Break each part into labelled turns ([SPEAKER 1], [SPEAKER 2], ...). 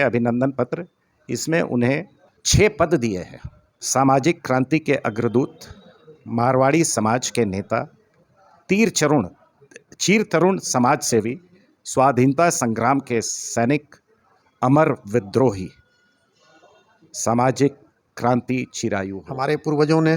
[SPEAKER 1] अभिनंदन पत्र। इसमें उन्हें 6 पद दिए हैं। सामाजिक क्रांति के अग्रदूत, मारवाड़ी समाज के नेता, चीर तरुण समाज सेवी, स्वाधीनता संग्राम के सैनिक, अमर विद्रोही, सामाजिक क्रांति चिरायु हो।
[SPEAKER 2] हमारे पूर्वजों ने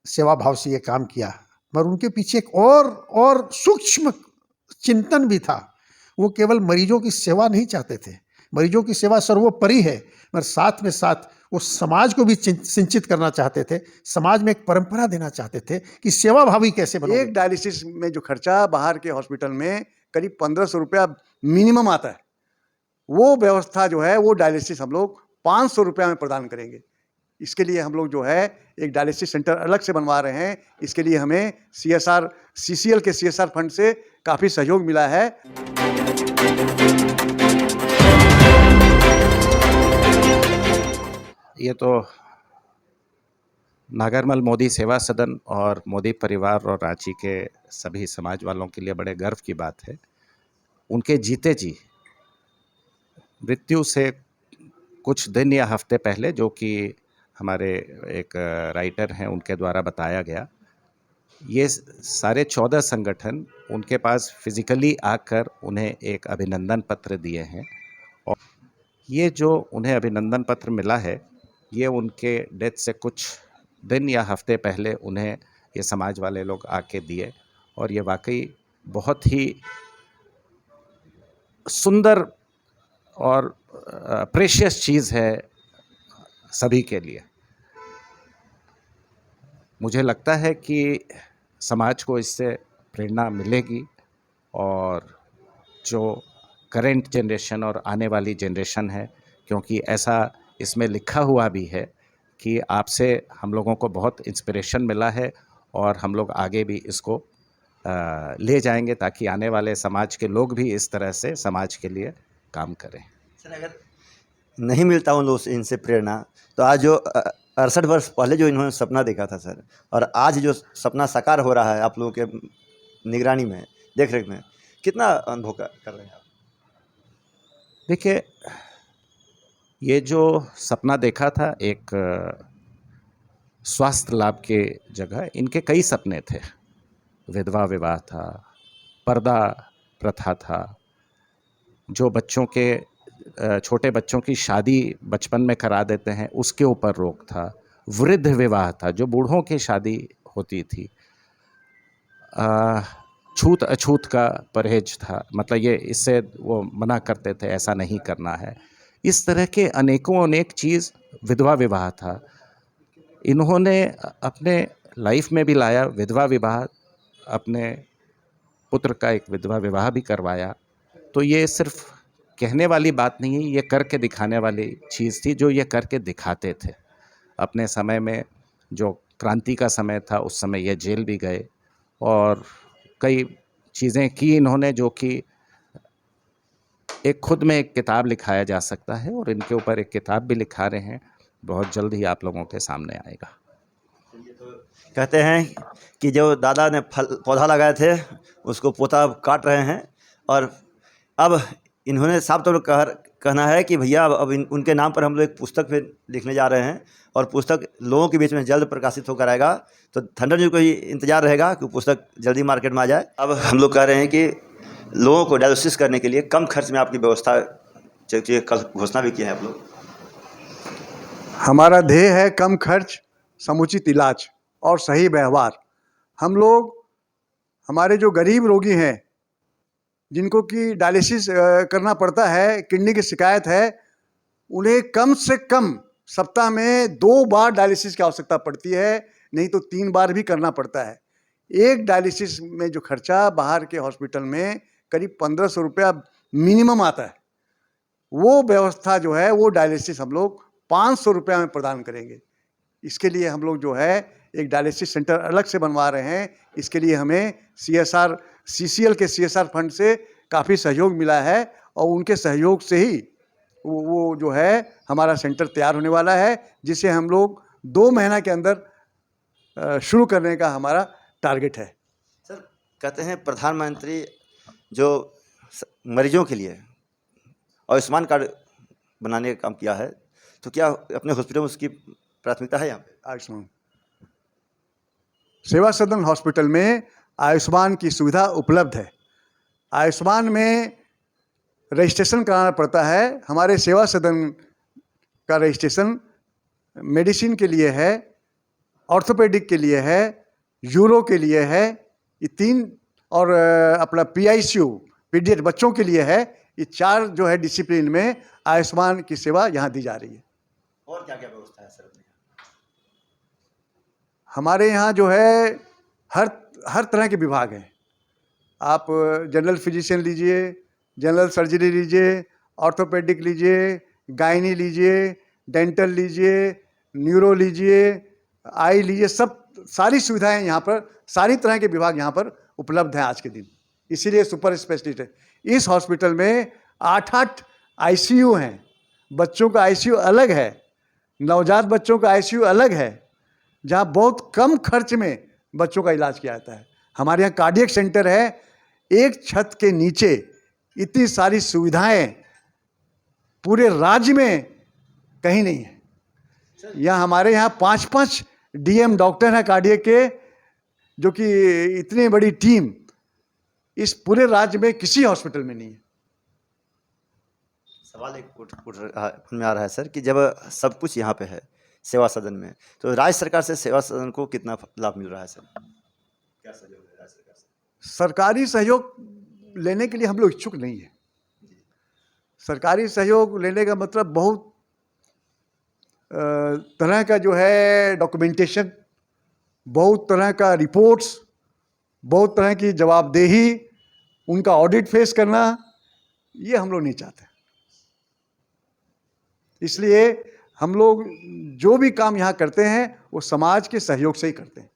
[SPEAKER 2] सेवा भाव से ये काम किया, मगर उनके पीछे एक और सूक्ष्म चिंतन भी था। वो केवल मरीजों की सेवा नहीं चाहते थे, मरीजों की सेवा सर्वोपरि है, मगर साथ में साथ वो समाज को भी सिंचित करना चाहते थे, समाज में एक परंपरा देना चाहते थे कि सेवा भावी कैसे बनो।
[SPEAKER 3] एक डायलिसिस में जो खर्चा बाहर के हॉस्पिटल में करीब 1500 रुपया मिनिमम आता है, वो व्यवस्था जो है वो डायलिसिस हम लोग 500 रुपया में प्रदान करेंगे। इसके लिए हम लोग जो है एक डायलिसिस सेंटर अलग से बनवा रहे हैं। इसके लिए हमें CCL के CSR फंड से काफ़ी सहयोग मिला है।
[SPEAKER 1] ये तो नागरमल मोदी सेवा सदन और मोदी परिवार और रांची के सभी समाज वालों के लिए बड़े गर्व की बात है। उनके जीते जी मृत्यु से कुछ दिन या हफ्ते पहले, जो कि हमारे एक राइटर हैं उनके द्वारा बताया गया, ये सारे 14 संगठन उनके पास फिजिकली आकर उन्हें एक अभिनंदन पत्र दिए हैं। और ये जो उन्हें अभिनंदन पत्र मिला है, ये उनके डेथ से कुछ दिन या हफ्ते पहले उन्हें ये समाज वाले लोग आके दिए। और ये वाकई बहुत ही सुंदर और प्रेशियस चीज़ है सभी के लिए। मुझे लगता है कि समाज को इससे प्रेरणा मिलेगी और जो करंट जनरेशन और आने वाली जनरेशन है, क्योंकि ऐसा इसमें लिखा हुआ भी है कि आपसे हम लोगों को बहुत इंस्पिरेशन मिला है और हम लोग आगे भी इसको ले जाएंगे ताकि आने वाले समाज के लोग भी इस तरह से समाज के लिए काम करें।
[SPEAKER 4] सर, अगर नहीं मिलता उन लोगों से इनसे प्रेरणा, तो आज जो 68 वर्ष पहले जो इन्होंने सपना देखा था सर, और आज जो सपना साकार हो रहा है आप लोगों के निगरानी में, देख रेख में, कितना अनुभव कर रहे हैं आप?
[SPEAKER 1] देखिए, ये जो सपना देखा था एक स्वास्थ्य लाभ के जगह, इनके कई सपने थे। विधवा विवाह था, पर्दा प्रथा था, जो बच्चों के छोटे बच्चों की शादी बचपन में करा देते हैं उसके ऊपर रोक था, वृद्ध विवाह था, जो बूढ़ों की शादी होती थी, छूत अछूत का परहेज था, मतलब ये इससे वो मना करते थे, ऐसा नहीं करना है। इस तरह के अनेक चीज़, विधवा विवाह था, इन्होंने अपने लाइफ में भी लाया। विधवा विवाह, अपने पुत्र का एक विधवा विवाह भी करवाया। तो ये सिर्फ कहने वाली बात नहीं है, ये करके दिखाने वाली चीज़ थी, जो ये करके दिखाते थे। अपने समय में जो क्रांति का समय था, उस समय ये जेल भी गए और कई चीज़ें की इन्होंने, जो कि एक खुद में एक किताब लिखाया जा सकता है, और इनके ऊपर एक किताब भी लिखा रहे हैं, बहुत जल्द ही आप लोगों के सामने आएगा।
[SPEAKER 4] कहते हैं कि जो दादा ने पौधा लगाए थे उसको पोता काट रहे हैं, और अब इन्होंने साफ तौर पर कहना है कि भैया अब उनके नाम पर हम लोग एक पुस्तक फिर लिखने जा रहे हैं, और पुस्तक लोगों के बीच में जल्द प्रकाशित होकर आएगा। तो थंडर जी को ही इंतजार रहेगा कि पुस्तक जल्दी मार्केट में आ जाए। अब हम लोग कह रहे हैं कि लोगों को डायलिसिस करने के लिए कम खर्च में आपकी व्यवस्था, कल घोषणा भी किया है आप लोग।
[SPEAKER 3] हमारा ध्येय है कम खर्च, समुचित इलाज और सही व्यवहार। हम लोग हमारे जो गरीब रोगी हैं, जिनको कि डायलिसिस करना पड़ता है, किडनी की शिकायत है, उन्हें कम से कम सप्ताह में 2 बार डायलिसिस की आवश्यकता पड़ती है, नहीं तो 3 बार भी करना पड़ता है। एक डायलिसिस में जो खर्चा बाहर के हॉस्पिटल में करीब 1500 रुपया मिनिमम आता है, वो व्यवस्था जो है वो डायलिसिस हम लोग 500 रुपया में प्रदान करेंगे। इसके लिए हम लोग जो है एक डायलिसिस सेंटर अलग से बनवा रहे हैं। इसके लिए हमें CCL के CSR फंड से काफ़ी सहयोग मिला है, और उनके सहयोग से ही वो जो है हमारा सेंटर तैयार होने वाला है, जिसे हम लोग 2 महीना के अंदर शुरू करने का हमारा टारगेट है।
[SPEAKER 4] सर, कहते हैं प्रधानमंत्री जो मरीजों के लिए आयुष्मान कार्ड बनाने का काम किया है। तो क्या अपने हॉस्पिटल में उसकी प्राथमिकता है यहाँ पे?
[SPEAKER 3] आयुष्मान सेवा सदन हॉस्पिटल में आयुष्मान की सुविधा उपलब्ध है। आयुष्मान में रजिस्ट्रेशन कराना पड़ता है। हमारे सेवा सदन का रजिस्ट्रेशन मेडिसिन के लिए है, ऑर्थोपेडिक के लिए है, यूरो के लिए है, ये 3, और अपना PICU पीडियट बच्चों के लिए है। ये 4 जो है डिसिप्लिन में आयुष्मान की सेवा यहाँ दी जा रही है।
[SPEAKER 4] और क्या क्या व्यवस्था है सर अपने यहाँ?
[SPEAKER 3] हमारे यहाँ जो है हर तरह के विभाग हैं। आप जनरल फिजिशियन लीजिए, जनरल सर्जरी लीजिए, ऑर्थोपेडिक लीजिए, गायनी लीजिए, डेंटल लीजिए, न्यूरो लीजिए, आई लीजिए, सब सारी सुविधाएं यहाँ पर, सारी तरह के विभाग यहाँ पर उपलब्ध हैं आज के दिन। इसीलिए सुपर स्पेशलिस्ट है। इस हॉस्पिटल में 8 ICU हैं। बच्चों का ICU अलग है, नवजात बच्चों का ICU अलग है, जहाँ बहुत कम खर्च में बच्चों का इलाज किया जाता है। हमारे यहाँ कार्डियक सेंटर है। एक छत के नीचे इतनी सारी सुविधाएं पूरे राज्य में कहीं नहीं है। यहाँ हमारे यहाँ 5 DM डॉक्टर हैं कार्डियक के, जो कि इतनी बड़ी टीम इस पूरे राज्य में किसी हॉस्पिटल में नहीं है।
[SPEAKER 4] सवाल एक मन में आ रहा है सर कि जब सब कुछ यहाँ पे है सेवा सदन में, तो राज्य सरकार से सेवा सदन को कितना लाभ मिल रहा है सर? क्या सहयोग है राज्य सरकार से?
[SPEAKER 3] सरकारी सहयोग लेने के लिए हम लोग इच्छुक नहीं है। सरकारी सहयोग लेने का मतलब बहुत तरह का जो है डॉक्यूमेंटेशन, बहुत तरह का रिपोर्ट्स, बहुत तरह की जवाबदेही, उनका ऑडिट फेस करना, ये हम लोग नहीं चाहते। इसलिए हम लोग जो भी काम यहाँ करते हैं वो समाज के सहयोग से ही करते हैं।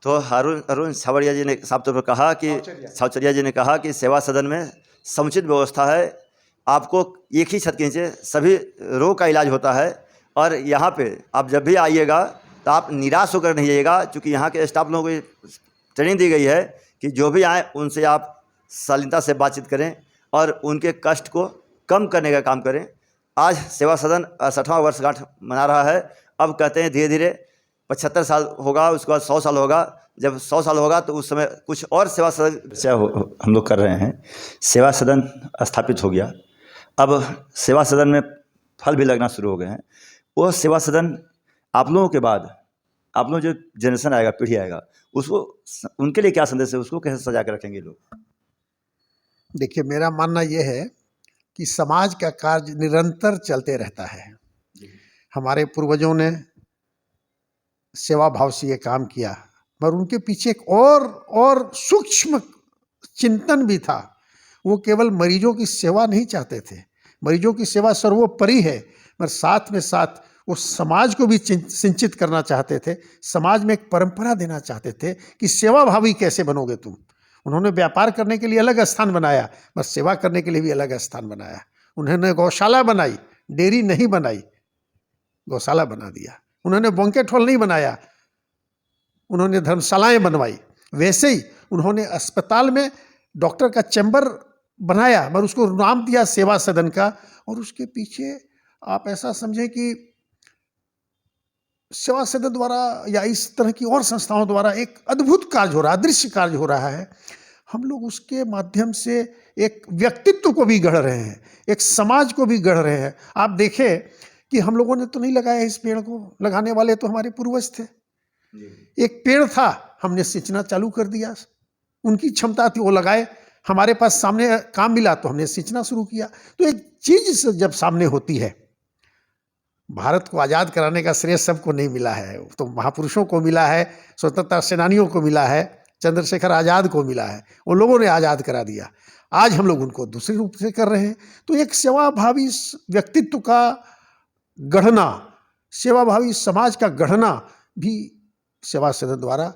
[SPEAKER 4] तो अरुण छावड़िया जी ने साफ तौर पर कहा कि छावचरिया जी ने कहा कि सेवा सदन में समुचित व्यवस्था है। आपको एक ही छत के नीचे सभी रोग का इलाज होता है, और यहाँ पे आप जब भी आइएगा तो आप निराश होकर नहीं जाइएगा, क्योंकि यहाँ के स्टाफ लोगों को ट्रेनिंग दी गई है कि जो भी आए उनसे आप शालीनता से बातचीत करें और उनके कष्ट को कम करने का काम करें। आज सेवा सदन 60वां वर्षगांठ मना रहा है। अब कहते हैं धीरे धीरे 75 साल होगा, उसके बाद 100 साल होगा। जब 100 साल होगा तो उस समय कुछ और सेवा सदन हम लोग कर रहे हैं। सेवा सदन स्थापित हो गया, अब सेवा सदन में फल भी लगना शुरू हो गए हैं। वो सेवा सदन आप लोगों के बाद, आप लोग जो जनरेशन आएगा, पीढ़ी आएगा, उसको उनके लिए क्या संदेश है, उसको कैसे सजा के रखेंगे लोग?
[SPEAKER 2] देखिए, मेरा मानना यह है कि समाज का कार्य निरंतर चलते रहता है। हमारे पूर्वजों ने सेवा भाव से ये काम किया, मगर उनके पीछे एक और सूक्ष्म चिंतन भी था। वो केवल मरीजों की सेवा नहीं चाहते थे, मरीजों की सेवा सर्वोपरि है, मगर साथ में साथ वो समाज को भी सिंचित करना चाहते थे। समाज में एक परंपरा देना चाहते थे कि सेवा भावी कैसे बनोगे तुम। उन्होंने व्यापार करने के लिए अलग स्थान बनाया, बस सेवा करने के लिए भी अलग स्थान बनाया। उन्होंने गौशाला बनाई, डेयरी नहीं बनाई, गौशाला बना दिया। उन्होंने बैंक्वेट हॉल नहीं बनाया, उन्होंने धर्मशालाएं बनवाई। वैसे ही उन्होंने अस्पताल में डॉक्टर का चैम्बर बनाया, मगर उसको नाम दिया सेवा सदन का। और उसके पीछे आप ऐसा समझें कि सेवा सदन द्वारा या इस तरह की और संस्थाओं द्वारा एक अद्भुत कार्य हो रहा है, अदृश्य कार्य हो रहा है। हम लोग उसके माध्यम से एक व्यक्तित्व को भी गढ़ रहे हैं, एक समाज को भी गढ़ रहे हैं। आप देखें कि हम लोगों ने तो नहीं लगाया इस पेड़ को, लगाने वाले तो हमारे पूर्वज थे। एक पेड़ था, हमने सींचना चालू कर दिया, उनकी क्षमता थी, वो लगाए। हमारे पास सामने काम मिला तो हमने सींचना शुरू किया। तो एक चीज जब सामने होती है, भारत को आज़ाद कराने का श्रेय सबको नहीं मिला है, तो महापुरुषों को मिला है, स्वतंत्रता सेनानियों को मिला है, चंद्रशेखर आज़ाद को मिला है, उन लोगों ने आज़ाद करा दिया। आज हम लोग उनको दूसरे रूप से कर रहे हैं। तो एक सेवाभावी व्यक्तित्व का गढ़ना, सेवाभावी समाज का गढ़ना भी सेवा सदन द्वारा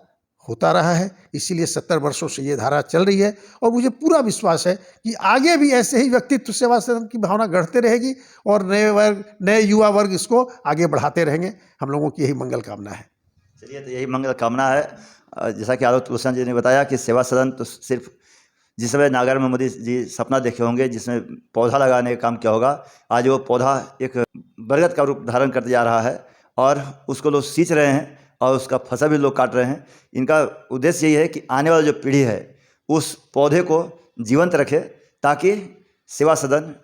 [SPEAKER 2] होता रहा है। इसीलिए 70 वर्षों से ये धारा चल रही है, और मुझे पूरा विश्वास है कि आगे भी ऐसे ही व्यक्तित्व सेवा सदन की भावना गढ़ते रहेगी, और नए युवा वर्ग इसको आगे बढ़ाते रहेंगे। हम लोगों की यही मंगल कामना है।
[SPEAKER 4] चलिए, तो यही मंगल कामना है। जैसा कि आलोक भूषण जी ने बताया कि सेवा सदन तो सिर्फ जिस समय नागर मोदी जी सपना देखे होंगे जिसमें पौधा लगाने का काम किया होगा, आज वो पौधा एक बरगद का रूप धारण करते जा रहा है और उसको लोग सींच रहे हैं और उसका फसल भी लोग काट रहे हैं। इनका उद्देश्य यही है कि आने वाला जो पीढ़ी है उस पौधे को जीवंत रखे ताकि सेवा सदन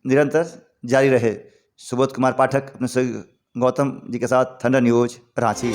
[SPEAKER 4] निरंतर जारी रहे। सुबोध कुमार पाठक अपने सहयोगी गौतम जी के साथ, थंडर न्यूज, रांची।